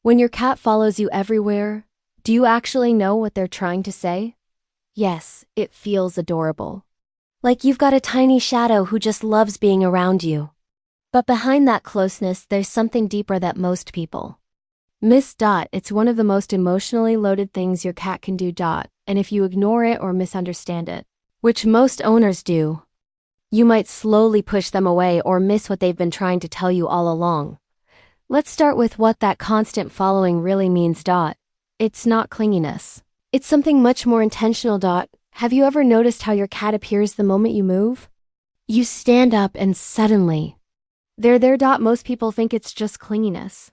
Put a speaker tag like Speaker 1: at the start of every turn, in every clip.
Speaker 1: When your cat follows you everywhere, do you actually know what they're trying to say? Yes, it feels adorable. Like you've got a tiny shadow who just loves being around you. But behind that closeness, there's something deeper that most people miss. It's one of the most emotionally loaded things your cat can do. And if you ignore it or misunderstand it, which most owners do, you might slowly push them away or miss what they've been trying to tell you all along. Let's start with what that constant following really means. It's not clinginess. It's something much more intentional. Have you ever noticed how your cat appears the moment you move? You stand up and suddenly, they're there. Most people think it's just clinginess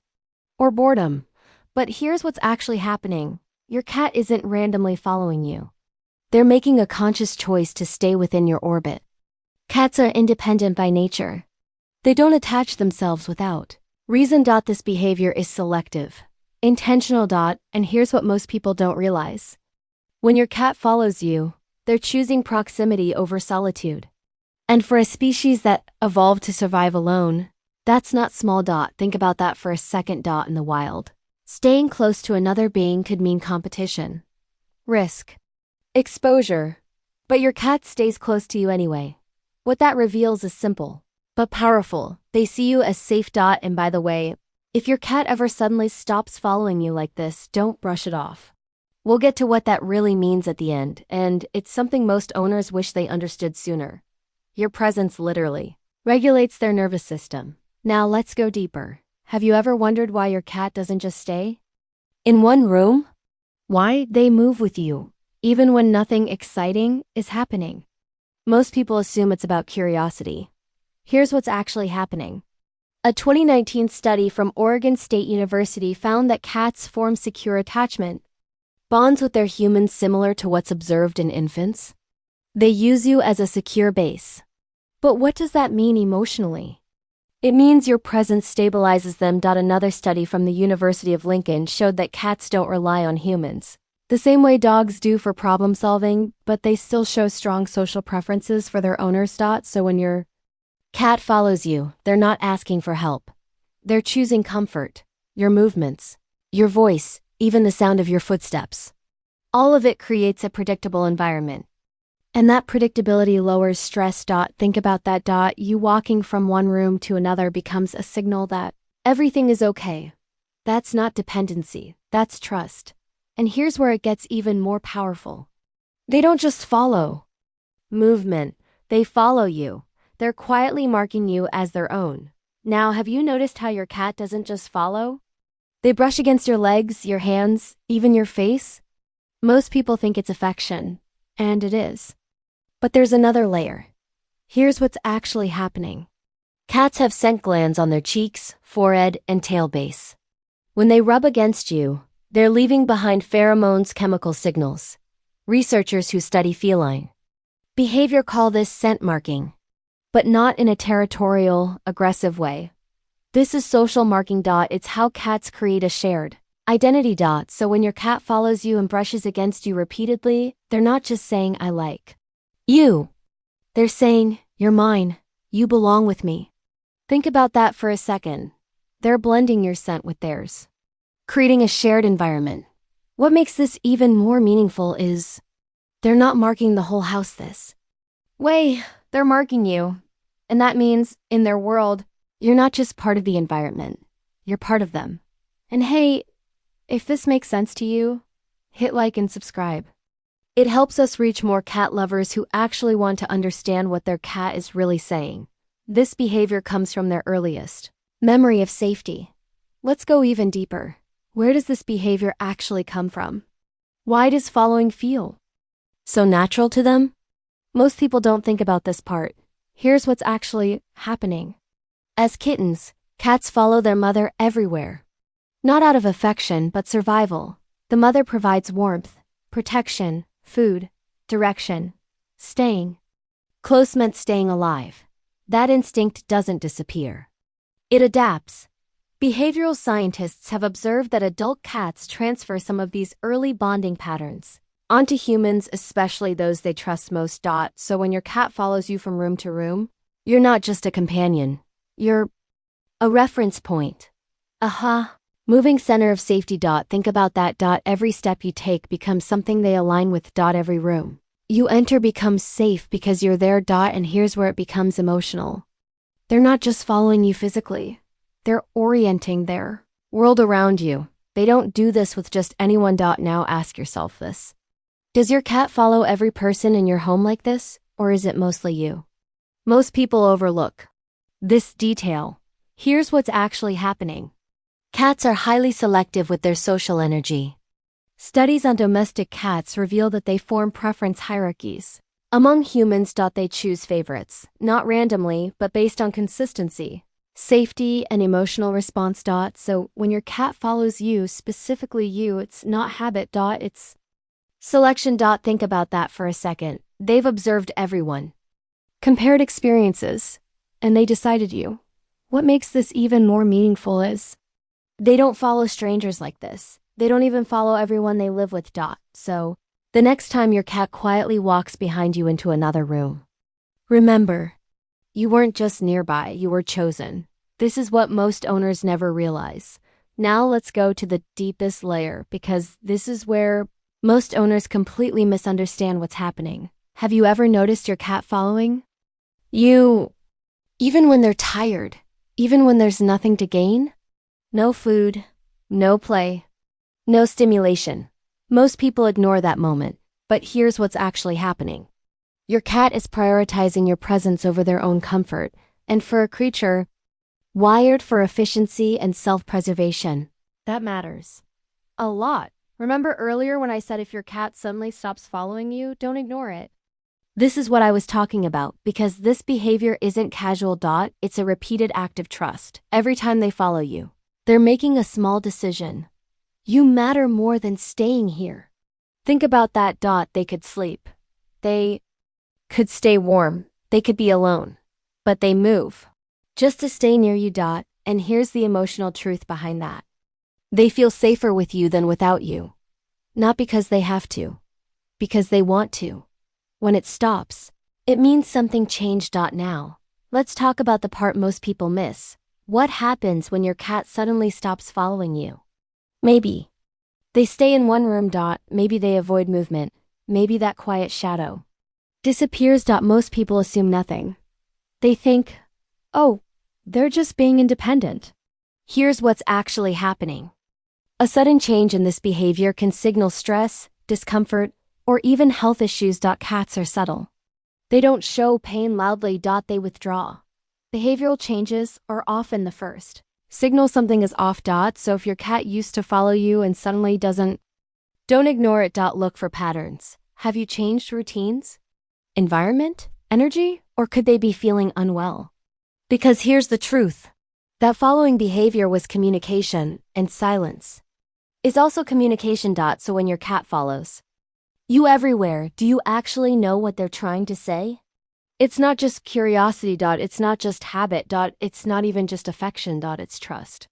Speaker 1: or boredom. But here's what's actually happening. Your cat isn't randomly following you. They're making a conscious choice to stay within your orbit. Cats are independent by nature. They don't attach themselves without reason. This behavior is selective, intentional. And here's what most people don't realize. When your cat follows you, they're choosing proximity over solitude. And for a species that evolved to survive alone, that's not small. Think about that for a second. In the wild, staying close to another being could mean competition, risk, exposure. But your cat stays close to you anyway. What that reveals is simple, but powerful. They see you as safe. And by the way, if your cat ever suddenly stops following you like this, don't brush it off. We'll get to what that really means at the end, and it's something most owners wish they understood sooner. Your presence literally regulates their nervous system. Now let's go deeper. Have you ever wondered why your cat doesn't just stay in one room? Why they move with you, even when nothing exciting is happening? Most people assume it's about curiosity. Here's what's actually happening. A 2019 study from Oregon State University found that cats form secure attachment bonds with their humans similar to what's observed in infants. They use you as a secure base. But what does that mean emotionally? It means your presence stabilizes them. Another study from the University of Lincoln showed that cats don't rely on humans the same way dogs do for problem solving, but they still show strong social preferences for their owners. So when your cat follows you, they're not asking for help. They're choosing comfort, your movements, your voice, even the sound of your footsteps. All of it creates a predictable environment. And that predictability lowers stress. Think about that. You walking from one room to another becomes a signal that everything is okay. That's not dependency, that's trust. And here's where it gets even more powerful. They don't just follow movement, they follow you. They're quietly marking you as their own. Now, have you noticed how your cat doesn't just follow? They brush against your legs, your hands, even your face. Most people think it's affection, and it is. But there's another layer. Here's what's actually happening. Cats have scent glands on their cheeks, forehead, and tail base. When they rub against you, they're leaving behind pheromones, chemical signals. Researchers who study feline behavior call this scent marking, but not in a territorial, aggressive way. This is social marking. It's how cats create a shared identity. So when your cat follows you and brushes against you repeatedly, they're not just saying, "I like you." They're saying, "You're mine. You belong with me." Think about that for a second. They're blending your scent with theirs, creating a shared environment. What makes this even more meaningful is they're not marking the whole house this way. They're marking you. And that means, in their world, you're not just part of the environment. You're part of them. And hey, if this makes sense to you, hit like and subscribe. It helps us reach more cat lovers who actually want to understand what their cat is really saying. This behavior comes from their earliest memory of safety. Let's go even deeper. Where does this behavior actually come from? Why does following feel so natural to them? Most people don't think about this part. Here's what's actually happening. As kittens, cats follow their mother everywhere. Not out of affection, but survival. The mother provides warmth, protection, food, direction. Staying close meant staying alive. That instinct doesn't disappear. It adapts. Behavioral scientists have observed that adult cats transfer some of these early bonding patterns onto humans, especially those they trust most. So when your cat follows you from room to room, you're not just a companion. You're a reference point. Aha. Moving center of safety. Think about that. Every step you take becomes something they align with. Every room you enter becomes safe because you're there. And here's where it becomes emotional. They're not just following you physically. They're orienting their world around you. They don't do this with just anyone. Now ask yourself this. Does your cat follow every person in your home like this, or is it mostly you? Most people overlook this detail. Here's what's actually happening. Cats are highly selective with their social energy. Studies on domestic cats reveal that they form preference hierarchies. Among humans. They choose favorites, not randomly, but based on consistency, safety, and emotional response. So when your cat follows you, specifically you, it's not habit. It's selection. Think about that for a second. They've observed everyone, compared experiences, and they decided you. What makes this even more meaningful is they don't follow strangers like this. They don't even follow everyone they live with. So the next time your cat quietly walks behind you into another room, remember, you weren't just nearby, you were chosen. This is what most owners never realize. Now let's go to the deepest layer, because this is where most owners completely misunderstand what's happening. Have you ever noticed your cat following you, even when they're tired, even when there's nothing to gain? No food, no play, no stimulation. Most people ignore that moment, but here's what's actually happening. Your cat is prioritizing your presence over their own comfort, and for a creature wired for efficiency and self-preservation, that matters a lot. Remember earlier when I said if your cat suddenly stops following you, don't ignore it? This is what I was talking about, because this behavior isn't casual. It's a repeated act of trust. Every time they follow you, they're making a small decision. You matter more than staying here. Think about that. They could sleep. They could stay warm. They could be alone. But they move just to stay near you. And here's the emotional truth behind that. They feel safer with you than without you. Not because they have to, because they want to. When it stops, it means something changed. Now, let's talk about the part most people miss. What happens when your cat suddenly stops following you? Maybe they stay in one room. Maybe they avoid movement. Maybe that quiet shadow disappears. Most people assume nothing. They think, oh, they're just being independent. Here's what's actually happening. A sudden change in this behavior can signal stress, discomfort, or even health issues. Cats are subtle. They don't show pain loudly. They withdraw. Behavioral changes are often the first signal something is off. So if your cat used to follow you and suddenly doesn't, don't ignore it. Look for patterns. Have you changed routines, environment, energy, or could they be feeling unwell? Because here's the truth. That following behavior was communication, and silence is also communication. So when your cat follows you everywhere, do you actually know what they're trying to say? It's not just curiosity. It's not just habit. It's not even just affection. It's trust.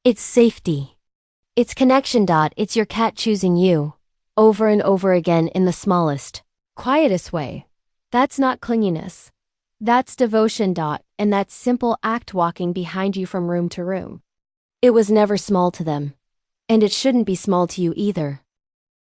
Speaker 1: It's safety. It's connection. It's your cat choosing you over and over again in the smallest, quietest way. That's not clinginess. That's devotion. And that simple act, walking behind you from room to room, it was never small to them. And it shouldn't be small to you either.